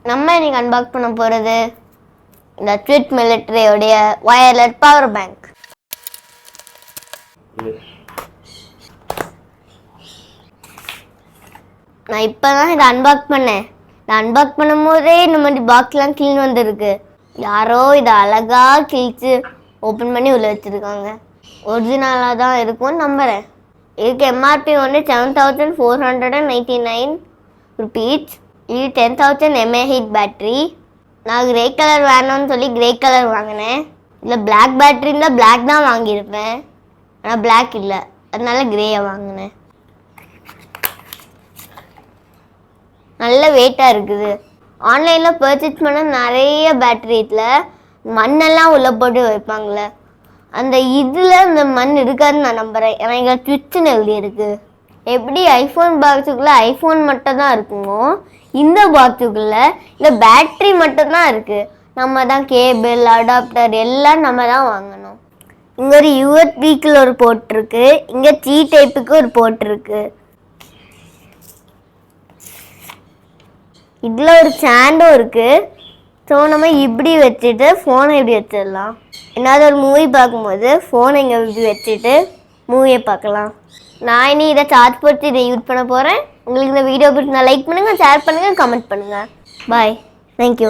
நம்ம இன்னைக்கு அன்பாக்ஸ் பண்ண போகிறது இந்த ட்விட் மிலிட்டரியோடைய வயர்லெஸ் பவர் பேங்க். நான் இப்போ தான் இதை அன்பாக்ஸ் பண்ணேன். நான் அன்பாக்ஸ் பண்ணும் போதே இந்த மாதிரி பாக்ஸ்லாம் கிளீன் வந்துருக்கு. யாரோ இதை அழகாக கிழிச்சு ஓப்பன் பண்ணி உள்ள வச்சுருக்காங்க. ஒரிஜினலாக தான் இருக்கும்னு நம்புகிறேன். இதுக்கு எம்ஆர்பி வந்து 7499 ருபீஸ். இது 10,000 mAh பேட்ரி. நான் கிரே கலர் வேணும்னு சொல்லி கிரே கலர் வாங்கினேன். இல்லை பிளாக் பேட்ரி இருந்தால் பிளாக் தான் வாங்கியிருப்பேன், ஆனால் பிளாக் இல்லை, அதனால கிரேயை வாங்கினேன். நல்ல வெயிட்டாக இருக்குது. ஆன்லைனில் பர்ச்சேஸ் பண்ண நிறைய பேட்ரி இதில் மண்ணெல்லாம் உள்ளே போட்டு வைப்பாங்களே, அந்த இதில் இந்த மண் இருக்காதுன்னு நான் நம்புகிறேன். ஏன்னா இங்கே ட்விட்ஸ்ன்னு எழுதியிருக்கு. எப்படி ஐஃபோன் பாக்ஸுக்குள்ளே ஐஃபோன் மட்டும் தான் இருக்குமோ, இந்த பாக்ஸுக்குள்ளே இந்த பேட்ரி மட்டும்தான் இருக்குது. நம்ம தான் கேபிள் அடாப்டர் எல்லாம் நம்ம தான் வாங்கணும். இங்கே ஒரு யூஎஸ்பிக்கு ஒரு போட்டிருக்கு, இங்கே சி டைப்புக்கு ஒரு போட்டிருக்கு. இதில் ஒரு ஸ்டாண்டும் இருக்குது. ஸோ நம்ம இப்படி வச்சுட்டு ஃபோனை இப்படி வச்சிடலாம். ஏதாவது ஒரு மூவி பார்க்கும்போது ஃபோனை இங்கே இப்படி வச்சுட்டு மூவியை பார்க்கலாம். நான் இனி இதை சார்ஜ் போட்டு இதை யூஸ் பண்ண போகிறேன். உங்களுக்கு இந்த வீடியோ பிடிச்சிருந்தா லைக் பண்ணுங்கள், ஷேர் பண்ணுங்கள், கமெண்ட் பண்ணுங்கள். பாய், தேங்க்யூ.